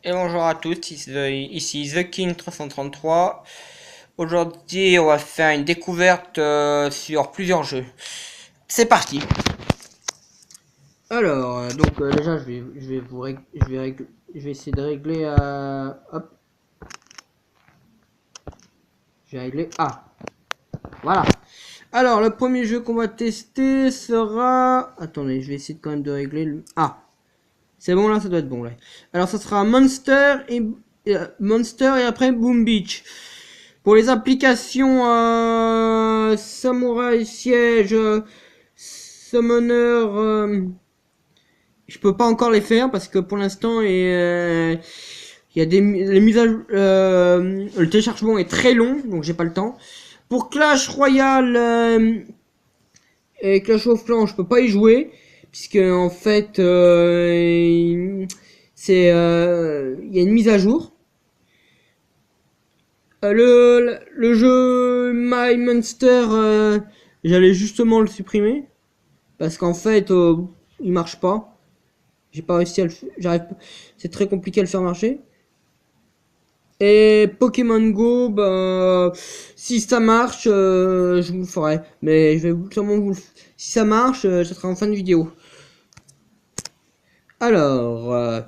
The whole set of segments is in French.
Et bonjour à tous, ici The King 333. Aujourd'hui, on va faire une découverte sur plusieurs jeux. C'est parti. Alors, déjà, je vais essayer de régler. Hop, je vais régler A. Voilà. Alors, le premier jeu qu'on va tester sera. Attendez, je vais essayer quand même de régler le A. C'est bon là, ça doit être bon là. Alors, ça sera Monster et après Boom Beach. Pour les applications Samurai Siege, Summoner, je peux pas encore les faire parce que pour l'instant il y a les mises à le téléchargement est très long, donc j'ai pas le temps. Pour Clash Royale et Clash of Clans, je peux pas y jouer puisque en fait c'est il y a une mise à jour. Le jeu My Monster, j'allais justement le supprimer parce qu'en fait, il marche pas. J'ai pas réussi à le, j'arrive, c'est très compliqué à le faire marcher. Et Pokémon Go, bah, si ça marche, je vous le ferai. Mais je vais sûrement si ça marche, ça sera en fin de vidéo. Alors,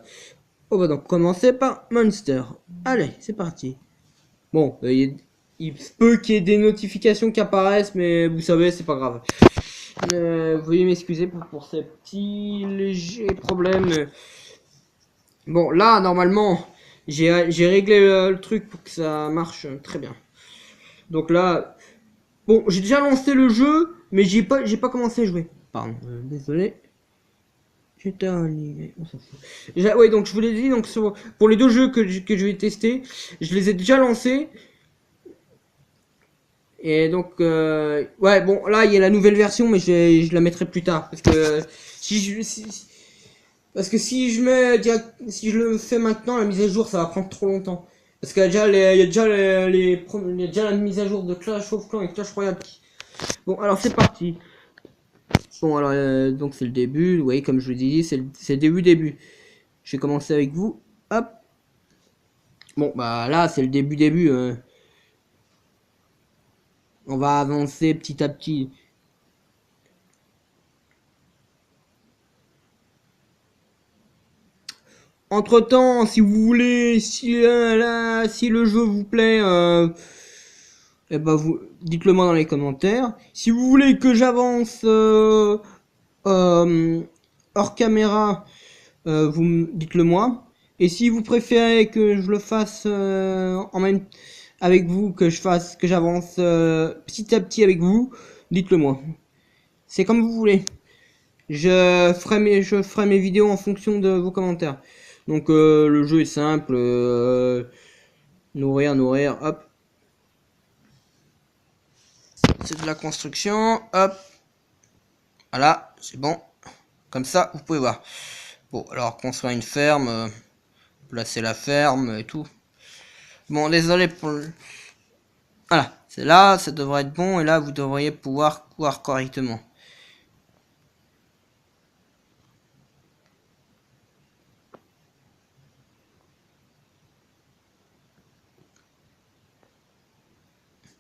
on va donc commencer par Monster. Allez, c'est parti. Bon, il se peut qu'il y ait des notifications qui apparaissent, mais vous savez, c'est pas grave. Veuillez m'excuser pour ces petits légers problèmes. Bon, là, normalement, j'ai réglé le truc pour que ça marche très bien. Donc là, bon, j'ai déjà lancé le jeu, mais j'ai pas commencé à jouer. Pardon, désolé. J'étais en ligne, on s'en fout. Ouais, donc je vous l'ai dit, donc pour les deux jeux que je vais tester, je les ai déjà lancés. Et donc, ouais, bon, là, il y a la nouvelle version, mais je la mettrai plus tard. Parce que parce que si je le fais maintenant, la mise à jour, ça va prendre trop longtemps. Parce qu'il y a déjà il y a déjà il y a déjà la mise à jour de Clash of Clans et Clash Royale. Bon, alors c'est parti. Bon, alors, donc c'est le début. Vous voyez, comme je vous dis, c'est le début. Je vais commencer avec vous. Hop. Bon, bah là, c'est le début. On va avancer petit à petit. Entre temps, si vous voulez, si le jeu vous plaît, eh ben dites-le moi dans les commentaires. Si vous voulez que j'avance euh, hors caméra, dites-le moi. Et si vous préférez que je le fasse en même avec vous, que j'avance petit à petit avec vous, dites-le moi. C'est comme vous voulez. Je ferai mes vidéos en fonction de vos commentaires. Donc le jeu est simple. Nourrir, hop. C'est de la construction, hop. Voilà, c'est bon. Comme ça, vous pouvez voir. Bon, alors construire une ferme, placer la ferme et tout. Bon, désolé pour le... Voilà, c'est là, ça devrait être bon. Et là, vous devriez pouvoir voir correctement.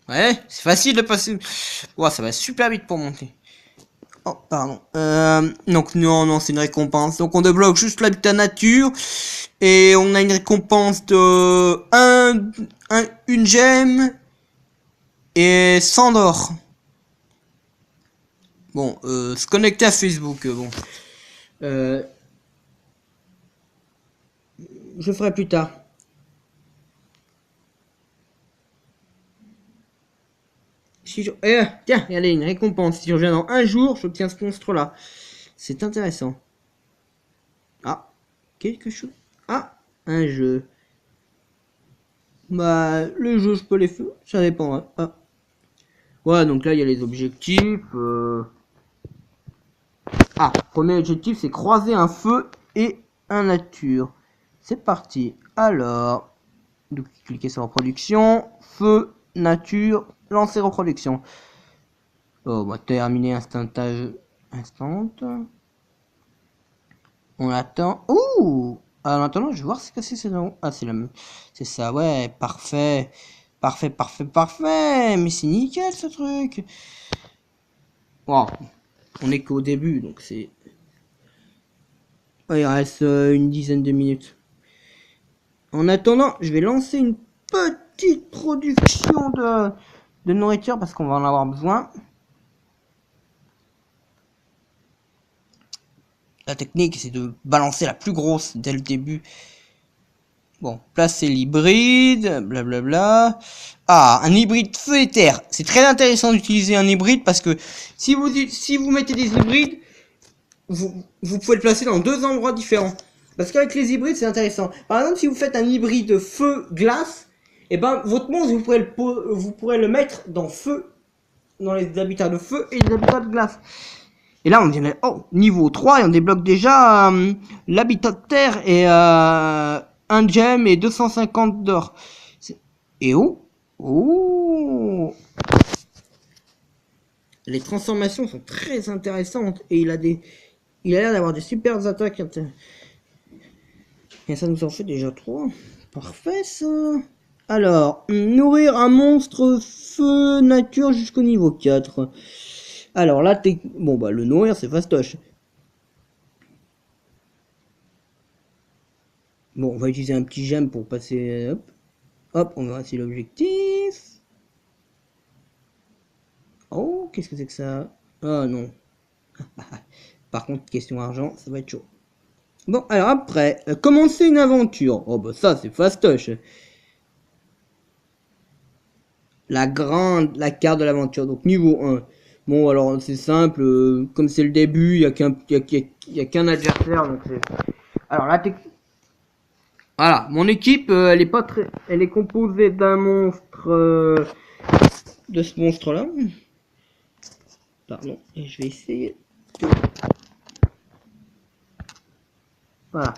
Ouais, c'est facile de passer. Ouais, ça va super vite pour monter. Oh, pardon. Donc, non, c'est une récompense. Donc, on débloque juste l'habitat nature. Et on a une récompense de une gemme et 100 d'or. Bon, se connecter à Facebook, bon. Je ferai plus tard. Si je... tiens, regardez, une récompense. Si je reviens dans un jour, j'obtiens ce monstre-là. C'est intéressant. Ah, quelque chose. Ah, un jeu. Bah, le jeu, je peux les faire. Ça dépend. Hein. Ah. Ouais, donc là, il y a les objectifs. Ah, premier objectif, c'est croiser un feu et un nature. C'est parti. Alors, donc, cliquez sur reproduction. Feu, nature, lancer reproduction. Oh, bah, terminer instantage. Instant. On attend. Ouh! Maintenant, je vais voir ce que c'est là. Ah, c'est la même. C'est ça, ouais, parfait. Parfait, parfait, parfait. Mais c'est nickel ce truc. Bon, on est qu'au début, donc c'est. Ouais, il reste une dizaine de minutes. En attendant, je vais lancer une petite production de nourriture parce qu'on va en avoir besoin. La technique, c'est de balancer la plus grosse dès le début. Bon, placer l'hybride, blablabla. Ah, un hybride feu et terre. C'est très intéressant d'utiliser un hybride parce que si vous mettez des hybrides, vous pouvez le placer dans deux endroits différents. Parce qu'avec les hybrides, c'est intéressant. Par exemple, si vous faites un hybride feu-glace, et ben votre monstre, vous pourrez le mettre dans feu, dans les habitats de feu et les habitats de glace. Et là, on dirait, oh, niveau 3, et on débloque déjà l'habitat de terre et 1 gemme et 250 d'or. Et oh, oh, les transformations sont très intéressantes et il a l'air d'avoir des super attaques. Et ça nous en fait déjà 3. Parfait ça. Alors, nourrir un monstre feu nature jusqu'au niveau 4. Alors là, bon bah le nourrir c'est fastoche. Bon, on va utiliser un petit gemme pour passer. Hop, hop, on verra si l'objectif. Oh, qu'est-ce que c'est que ça? Ah non. Par contre, question argent, ça va être chaud. Bon, alors après, commencer une aventure. Oh bah ça, c'est fastoche. La carte de l'aventure, donc niveau 1. Bon, alors c'est simple, comme c'est le début, il y a qu'un adversaire, donc c'est. Alors la voilà, mon équipe, elle est pas très, elle est composée d'un monstre, de ce monstre-là. Pardon, et je vais essayer. Voilà,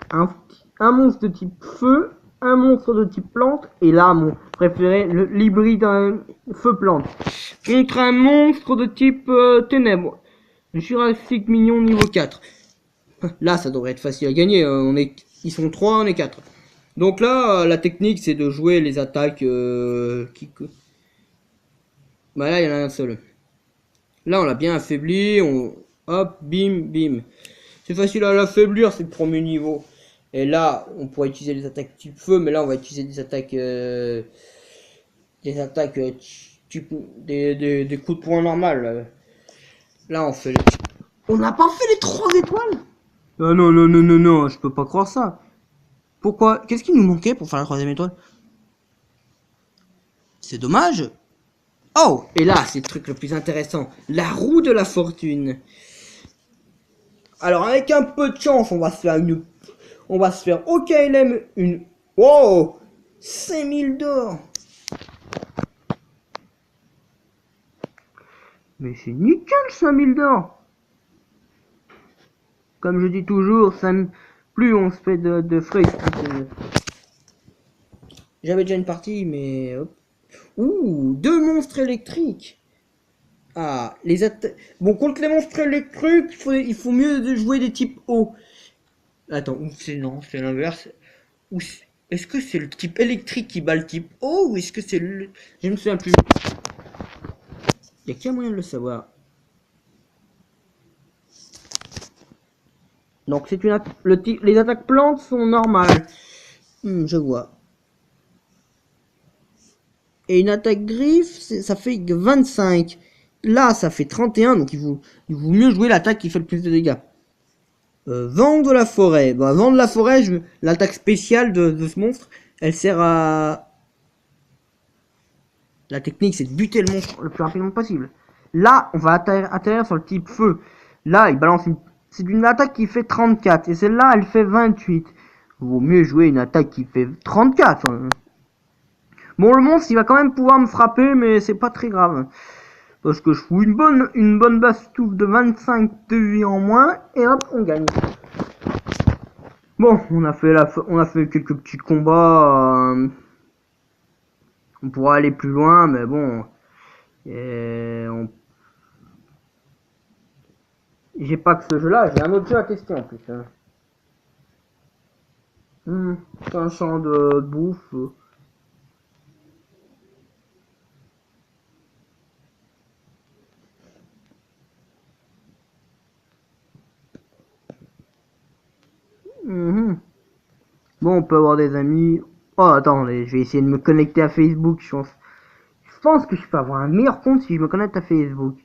un, un monstre de type feu, un monstre de type plante, et là mon préféré, l'hybride feu-plante. Contre un monstre de type ténèbres. Jurassique mignon niveau 4. Là, ça devrait être facile à gagner. Ils sont 3, on est 4. Donc là, la technique, c'est de jouer les attaques Bah là, il y en a un seul. Là, on l'a bien affaibli. Hop, bim, bim. C'est facile à l'affaiblir, c'est le premier niveau. Et là, on pourrait utiliser les attaques type feu, mais là, on va utiliser des attaques... type... Des coups de poing normal. Là, on fait les... On n'a pas fait les 3 étoiles. Ah non, non, non, non, non, je peux pas croire ça. Pourquoi? Qu'est-ce qui nous manquait pour faire la 3ème étoile? C'est dommage. Oh, et là, c'est le truc le plus intéressant. La roue de la fortune. Alors, avec un peu de chance, on va se faire on va se faire au KLM une... Wow, 5000 d'or. Mais c'est nickel, 5000 d'or. Comme je dis toujours, plus on se fait de frais. J'avais déjà une partie, mais... Hop. Ouh, 2 monstres électriques. Ah, bon, contre les monstres électriques, il faut mieux de jouer des types eau. Attends, non, c'est l'inverse. Est-ce que c'est le type électrique qui bat le type eau ou est-ce que c'est le... Je me souviens plus. Il y a qu'un moyen de le savoir. Donc c'est les attaques plantes sont normales. Je vois. Et une attaque griffe, ça fait 25. Là, ça fait 31, donc il vaut mieux jouer l'attaque qui fait le plus de dégâts. Vent de la forêt. Bah, vent de la forêt, l'attaque spéciale de ce monstre, elle sert à... La technique, c'est de buter le monstre le plus rapidement possible. Là, on va atterrir sur le type feu. Là, il balance c'est une attaque qui fait 34. Et celle-là, elle fait 28. Il vaut mieux jouer une attaque qui fait 34. Bon, le monstre, il va quand même pouvoir me frapper, mais c'est pas très grave. Parce que je fous une bonne bastouffe de 25 de vie en moins, et hop, on gagne. Bon, on a fait quelques petits combats. On pourra aller plus loin, mais bon. J'ai pas que ce jeu-là, j'ai un autre jeu à tester en plus. Hein. C'est un champ de bouffe. Mhm. Bon, on peut avoir des amis. Oh, attendez, je vais essayer de me connecter à Facebook. Je pense que je peux avoir un meilleur compte si je me connecte à Facebook.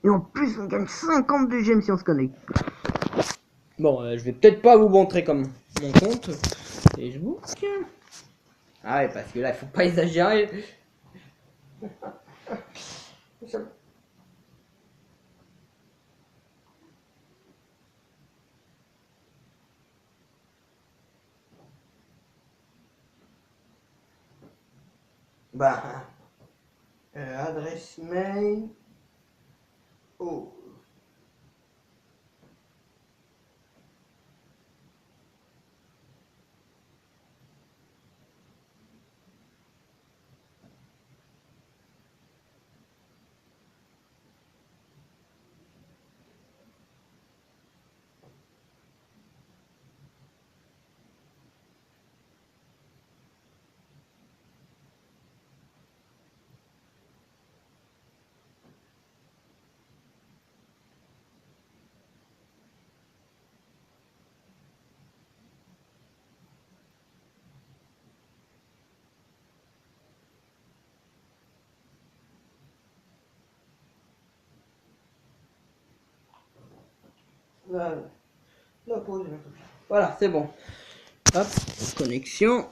Et en plus, on gagne 52 gemmes si on se connecte. Bon, je vais peut-être pas vous montrer comme mon compte Facebook. Ah ouais, parce que là, il faut pas exagérer. Bah, adresse mail. Oh. Voilà, la pause. Voilà, c'est bon. Hop, connexion.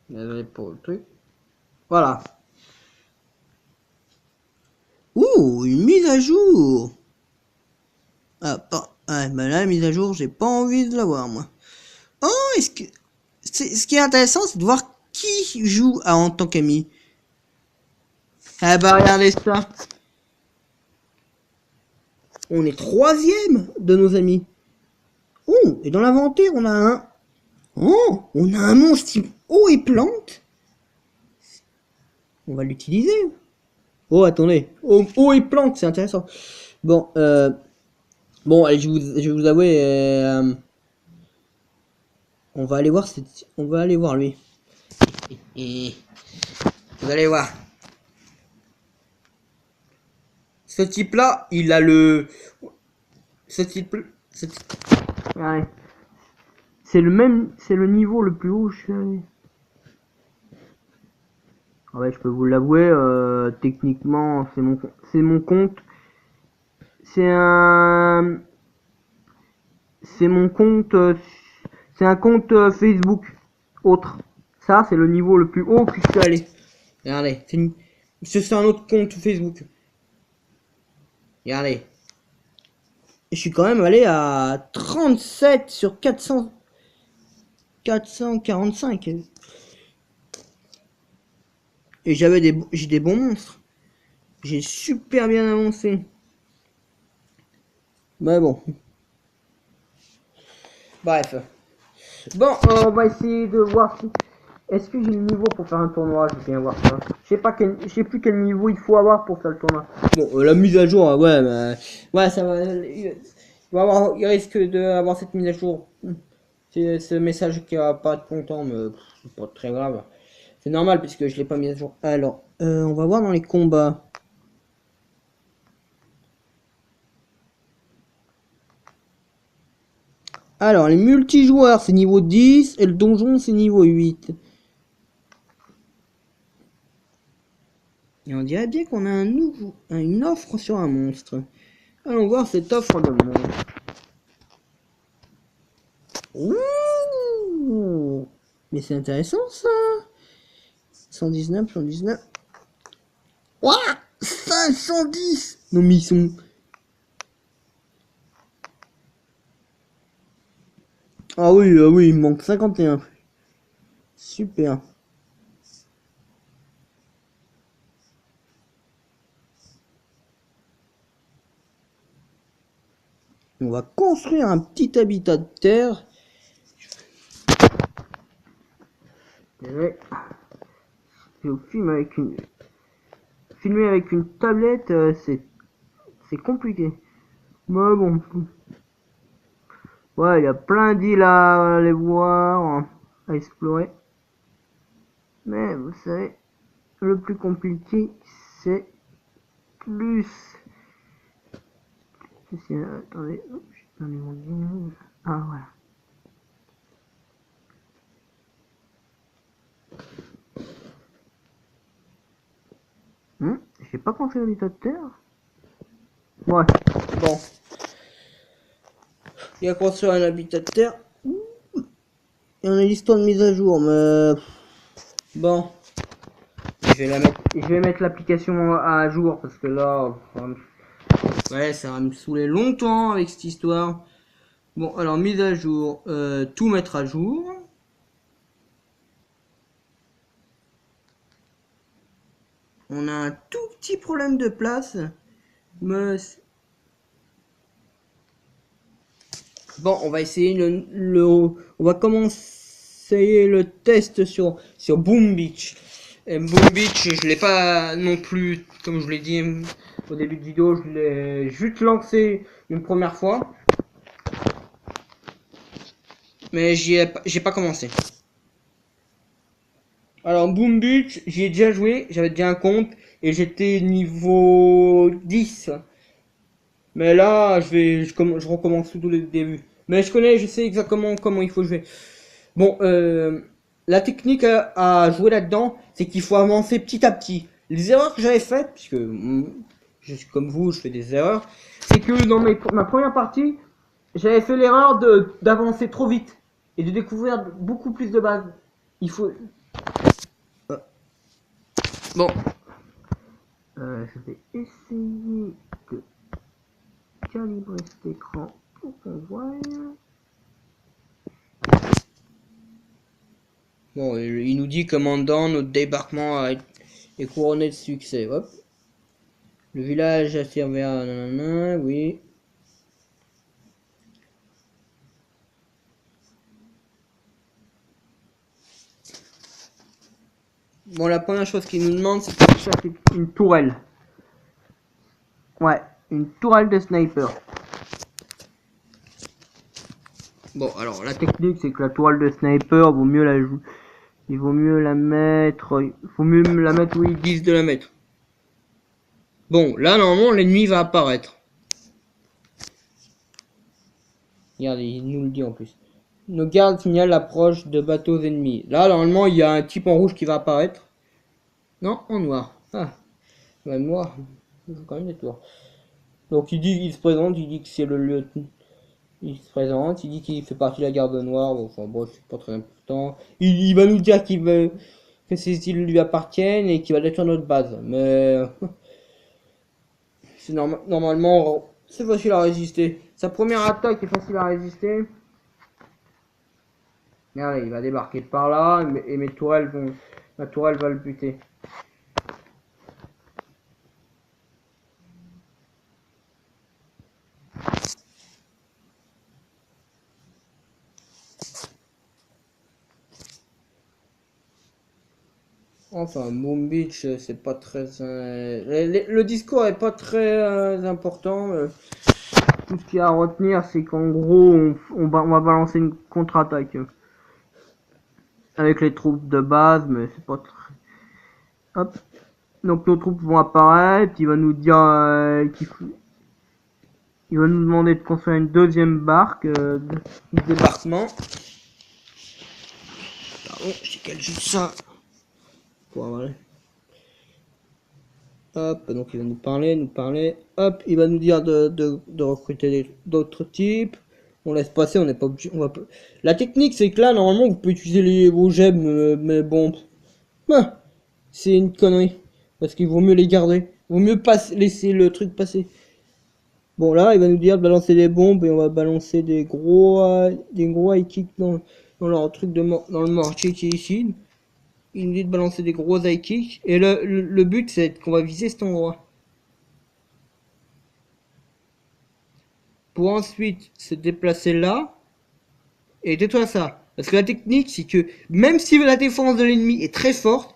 Désolé pour le truc. Voilà. Ouh, une mise à jour. Ah, pas. Ah, bah là, la mise à jour, j'ai pas envie de la voir, moi. Oh, est-ce que. Ce qui est intéressant, c'est de voir qui joue en tant qu'ami. Ah bah, regardez ça. On est troisième de nos amis. Oh, et dans l'inventaire, on a un. Oh, on a un monstre type eau et plante. On va l'utiliser. Oh, attendez. Eau et plante, c'est intéressant. Bon, bon, allez, je vais vous avouer. On va aller voir on va aller voir lui. Et vous allez voir. Ce type-là, il a le. Ce type. Ouais. C'est le même. C'est le niveau le plus haut où je suis allé. Ah ouais, je peux vous l'avouer, techniquement, c'est mon compte. C'est un. C'est mon compte. C'est un compte Facebook. Autre. Ça, c'est le niveau le plus haut que je suis allé. Regardez. C'est un autre compte Facebook. Regardez. Je suis quand même allé à 37 sur 445. Et j'ai des bons monstres. J'ai super bien avancé. Mais bon. Bref. Bon, on va essayer de voir si... Est-ce que j'ai le niveau pour faire un tournoi? Je vais bien voir ça. Je sais plus quel niveau il faut avoir pour faire le tournoi. Bon, la mise à jour, ouais, mais... Ouais, ça va... Il risque d'avoir cette mise à jour. C'est ce message qui va pas être content, mais c'est pas très grave. C'est normal puisque je l'ai pas mis à jour. Alors, on va voir dans les combats. Alors, les multijoueurs, c'est niveau 10 et le donjon, c'est niveau 8. Et on dirait bien qu'on a une offre sur un monstre. Allons voir cette offre de monstre. Ouh, mais c'est intéressant ça. 119, 119. Ouah, 510. Non mais ils sont... ah oui, il me manque 51. Super. On va construire un petit habitat de terre. je filme filmer avec une tablette, c'est compliqué. Mais bon. Ouais, il y a plein d'îles à aller voir, à explorer. Mais vous savez, le plus compliqué, c'est plus... Attendez, ah voilà. J'ai pas construit un état de terre. Ouais, bon. Il y a construit un habitat de terre. Et on a l'histoire de mise à jour, mais... Bon. Je vais mettre l'application à jour, parce que là... Ouais, ça va me saouler longtemps avec cette histoire. Bon, alors, mise à jour. Tout mettre à jour. On a un tout petit problème de place. Mais... Bon, on va essayer on va commencer le test sur Boom Beach. Et Boom Beach, je l'ai pas non plus, comme je l'ai dit au début de vidéo, je l'ai juste lancé une première fois. Mais j'ai pas commencé. Alors Boom Beach, j'y ai déjà joué, j'avais déjà un compte et j'étais niveau 10. Mais là, je recommence tout le début. Mais je sais exactement comment il faut jouer. Bon, la technique à jouer là-dedans, c'est qu'il faut avancer petit à petit. Les erreurs que j'avais faites, puisque je suis comme vous, je fais des erreurs, c'est que dans ma première partie, j'avais fait l'erreur d'avancer trop vite et de découvrir beaucoup plus de bases. Il faut... Bon. Je vais essayer de calibrer cet écran pour qu'on voie. Bon, il nous dit commandant, notre débarquement est couronné de succès. Hop. Le village a servi à nanana, oui. Bon, la première chose qu'il nous demande, c'est de chercher une tourelle. Ouais, une tourelle de sniper. Bon, alors la technique, c'est que la tourelle de sniper, vaut mieux la jouer. Il vaut mieux la mettre. Il faut mieux la mettre où ils disent de la mettre. Bon, là, normalement, l'ennemi va apparaître. Regardez, il nous le dit en plus. Nos gardes signalent l'approche de bateaux ennemis. Là, normalement, il y a un type en rouge qui va apparaître. Non, en noir. Ah, ouais, noir. Il faut quand même des tours. Donc, il se présente, il dit que c'est le lieutenant. Il se présente, il dit qu'il fait partie de la garde noire. Bon, enfin, bon, c'est pas très important. Il va nous dire que ces îles lui appartiennent et qu'il va détruire notre base. Mais c'est normalement, c'est facile à résister. Sa première attaque est facile à résister. Regardez, il va débarquer par là et ma tourelle va le buter. Enfin, Boom Beach, c'est pas très... le discours est pas très important. Tout ce qu'il y a à retenir, c'est qu'en gros, on va balancer une contre-attaque. Avec les troupes de base, mais c'est pas très... Hop. Donc nos troupes vont apparaître, il va nous dire il va nous demander de construire une deuxième barque de débarquement. Pardon, j'ai calé juste ça. Voilà. Hop, donc il va nous parler. Hop, il va nous dire de recruter d'autres types. On laisse passer, on n'est pas obligé. La technique, c'est que là, normalement, vous pouvez utiliser vos gemmes, mais bon. C'est une connerie. Parce qu'il vaut mieux les garder. Il vaut mieux pas laisser le truc passer. Bon, là, il va nous dire de balancer des bombes et on va balancer des gros high kicks dans leur truc dans le mortier qui est ici. Il nous dit de balancer des gros high kicks. Et le but, c'est qu'on va viser cet endroit. Pour ensuite se déplacer là. Et détruire ça. Parce que la technique, c'est que même si la défense de l'ennemi est très forte,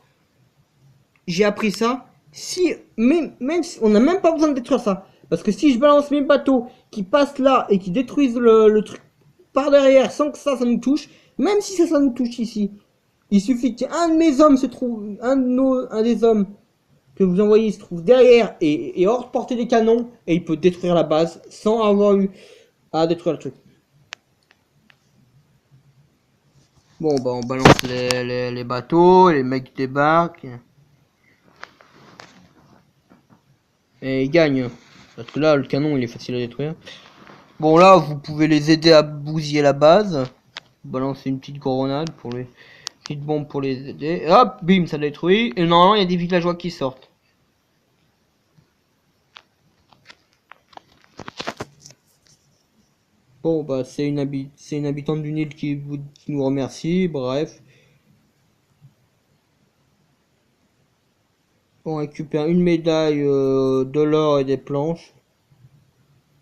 j'ai appris ça. Si, même si, on n'a même pas besoin de détruire ça. Parce que si je balance mes bateaux qui passent là et qui détruisent le truc par derrière sans que ça nous touche, même si ça nous touche ici, il suffit qu'un de mes hommes se trouve, un des hommes que vous envoyez se trouve derrière et hors de portée des canons et il peut détruire la base sans avoir eu à détruire le truc. Bon, bah on balance les bateaux, les mecs débarquent. Et ils gagnent. Parce que là, le canon, il est facile à détruire. Bon, là, vous pouvez les aider à bousiller la base. Balancer une petite grenade pour les... Petite bombe pour les aider. Et hop, bim, ça détruit. Et normalement, il y a des villageois qui sortent. Bon, bah, c'est une habitante d'une île qui nous remercie. Bref. On récupère une médaille, de l'or et des planches.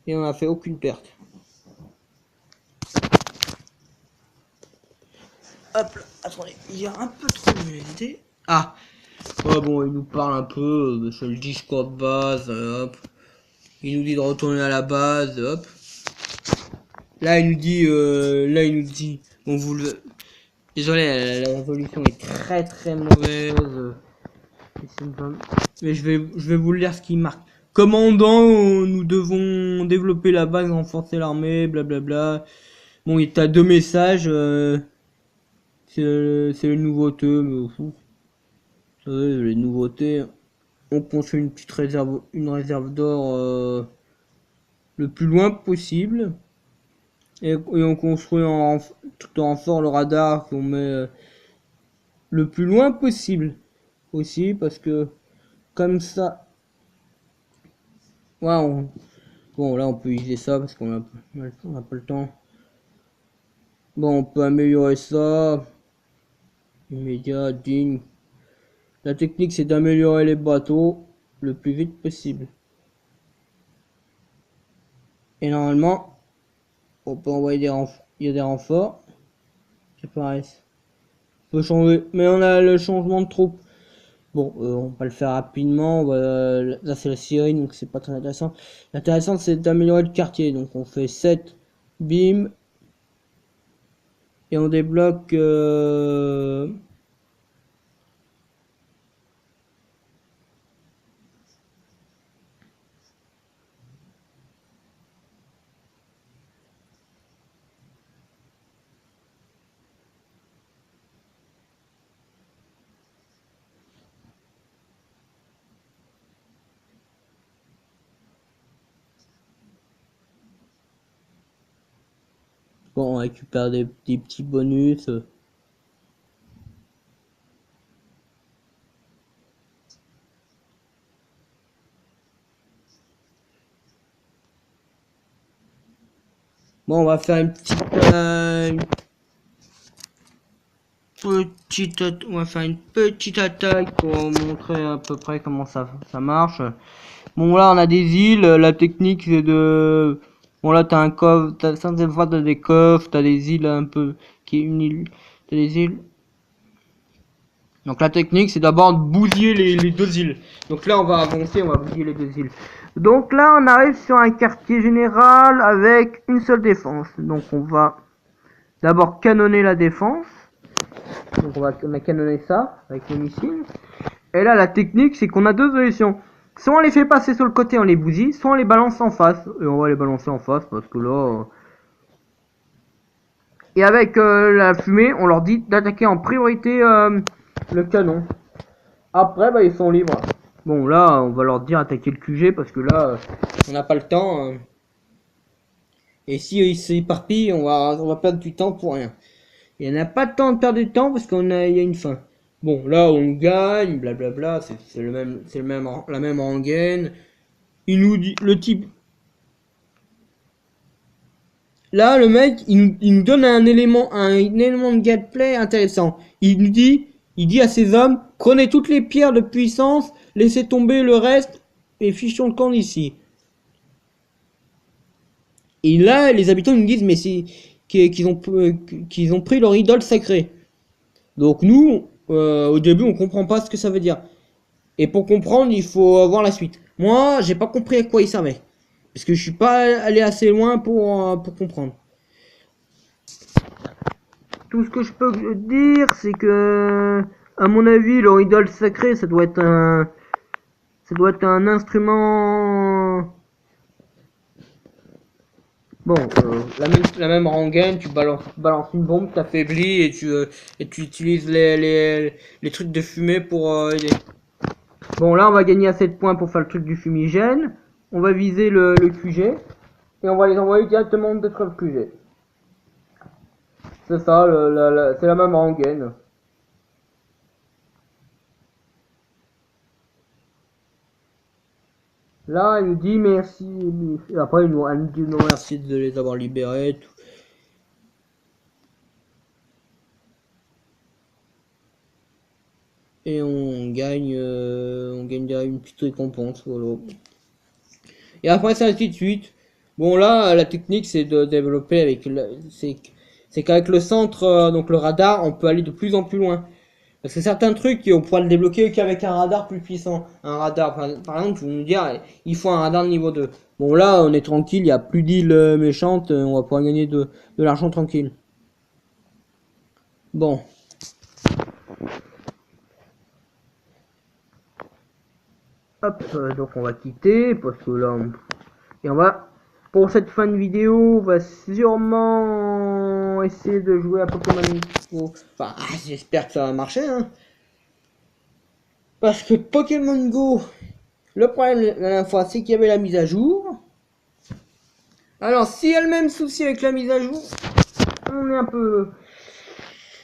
Et on n'a fait aucune perte. Hop là, attendez, il y a un peu trop d'humidité. Ah, ouais, bon, il nous parle un peu sur le Discord base, hop. Il nous dit de retourner à la base, hop. Là, il nous dit, bon, désolé, la résolution est très très mauvaise. Mais je vais vous lire ce qu'il marque. Commandant, nous devons développer la base, renforcer l'armée, blablabla. Bon, il t'a deux messages. C'est les nouveautés, mais vous savez, les nouveautés. On construit une petite réserve d'or le plus loin possible. Et on construit tout en renfort le radar qu'on met le plus loin possible aussi parce que comme ça, ouais, bon là on peut utiliser ça parce qu'on a pas le temps. Bon, on peut améliorer ça. Immédiat, digne. La technique c'est d'améliorer les bateaux le plus vite possible. Et normalement, on peut envoyer des renforts. Il y a des renforts qui apparaissent. On peut changer, mais on a le changement de troupe. Bon, on va le faire rapidement. Là, c'est la Syrie, donc c'est pas très intéressant. L'intéressant, c'est d'améliorer le quartier. Donc, on fait 7 bim. Et on débloque... Bon, on récupère des petits bonus. Bon, on va faire on va faire une petite attaque pour montrer à peu près comment ça marche. Bon, là, on a des îles. La technique, c'est de... Bon, là, t'as un coffre. Certaines fois, t'as des coffres. T'as des îles un peu... Qui est une île. T'as des îles. Donc, la technique, c'est d'abord de bousiller les deux îles. Donc là, on va avancer. On va bousiller les deux îles. Donc là, on arrive sur un quartier général avec une seule défense. Donc, on va d'abord canonner la défense. Donc, on a canonné ça avec les missiles. Et là, la technique, c'est qu'on a deux solutions. Soit on les fait passer sur le côté, on les bousille, soit on les balance en face. Et on va les balancer en face parce que là... Et avec la fumée, on leur dit d'attaquer en priorité le canon. Après, bah, ils sont libres. Bon, là, on va leur dire attaquer le QG parce que là, on n'a pas le temps. Et si ils s'éparpillent, on va perdre du temps pour rien. Il n'y en a pas de temps de perdre du temps parce il y a une fin. Bon, là, on gagne, blablabla, c'est la même rengaine. Il nous dit, le type... Là, le mec, il nous donne un élément de gameplay intéressant. Il dit à ses hommes, prenez toutes les pierres de puissance, laissez tomber le reste et fichons le camp d'ici. Et là, les habitants nous disent, mais c'est qu'ils ont pris leur idole sacrée. Donc nous, au début, on comprend pas ce que ça veut dire. Et pour comprendre, il faut voir la suite. Moi, j'ai pas compris à quoi il servait. Parce que je suis pas allé assez loin pour comprendre. Tout ce que je peux dire, c'est que, à mon avis, leur idole sacrée, ça doit être un instrument. Bon, la même rengaine, tu balances une bombe, t'affaiblis et tu utilises les trucs de fumée pour aider. Bon, là, on va gagner assez de points pour faire le truc du fumigène. On va viser le QG et on va les envoyer directement d'être le QG. C'est ça, c'est la même rengaine. Là, il nous dit merci. Et après, elle nous dit non, merci de les avoir libérés. Tout. Et on gagne une petite récompense. Voilà. Et après, c'est ainsi de suite. Bon, là, la technique, c'est de développer c'est qu'avec le centre, donc le radar, on peut aller de plus en plus loin. Parce que certains trucs, on pourra le débloquer qu'avec un radar plus puissant. Un radar, par exemple, vous nous dire, il faut un radar de niveau 2. Bon, là, on est tranquille, il n'y a plus d'îles méchantes, on va pouvoir gagner de l'argent tranquille. Bon. Hop, donc on va quitter, parce que là, et on va, pour cette fin de vidéo, on va sûrement essayer de jouer à Pokémon Go. Enfin, j'espère que ça va marcher, hein. Parce que Pokémon Go, le problème la dernière fois, c'est qu'il y avait la mise à jour. Alors, s'il y a le même souci avec la mise à jour, on est un peu...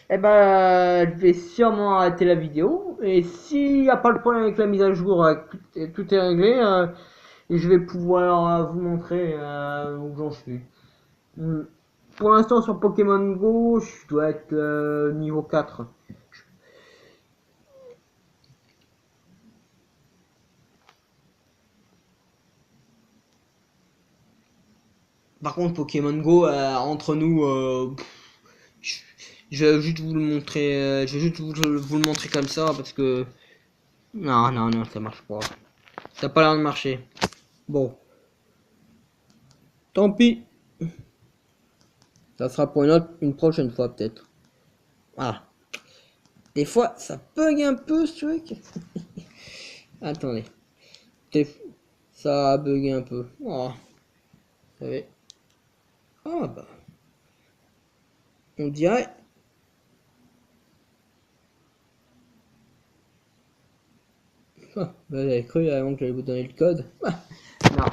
Eh ben, je vais sûrement arrêter la vidéo. Et s'il n'y a pas le problème avec la mise à jour, tout est réglé, je vais pouvoir vous montrer où j'en suis. Pour l'instant, sur Pokémon Go, je dois être niveau 4. Par contre, Pokémon Go, entre nous, je vais juste vous le montrer, je vais juste vous le montrer comme ça parce que non, ça marche pas. Ça n'a pas l'air de marcher. Bon, tant pis. Ça sera pour une prochaine fois peut-être. Voilà. Des fois, ça bug un peu ce truc. Attendez. Ça a bugué un peu. Oh. Vous savez. Ah bah. On dirait. Ah, bah, j'avais cru avant que j'allais vous donner le code. Ah, non,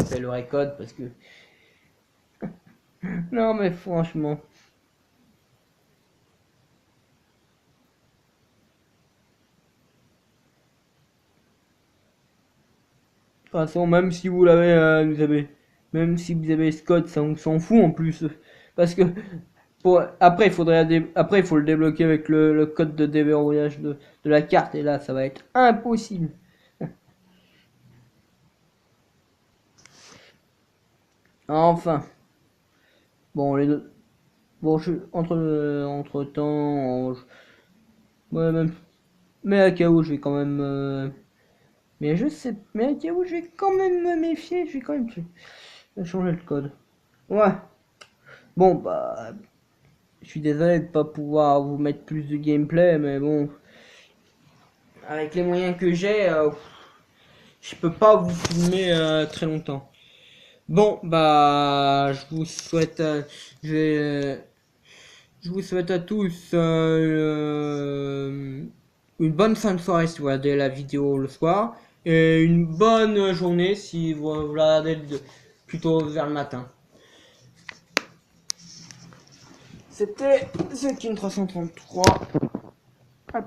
c'est le vrai code parce que. Non mais franchement. De toute façon, même si vous l'avez, même si vous avez ce code, ça on s'en fout en plus. Parce que après, après, il faut le débloquer avec le code de déverrouillage de la carte et là, ça va être impossible. Enfin, bon, les deux. Bon, entre temps, ouais, même, mais à KO, je vais quand même, mais je sais, mais à KO, je vais quand même me méfier, je vais quand même changer le code. Ouais. Bon, bah, je suis désolé de pas pouvoir vous mettre plus de gameplay, mais bon, avec les moyens que j'ai, je peux pas vous filmer très longtemps. Bon, bah, je vous souhaite à tous une bonne fin de soirée si vous regardez la vidéo le soir et une bonne journée si vous la regardez plutôt vers le matin. C'était The King 333.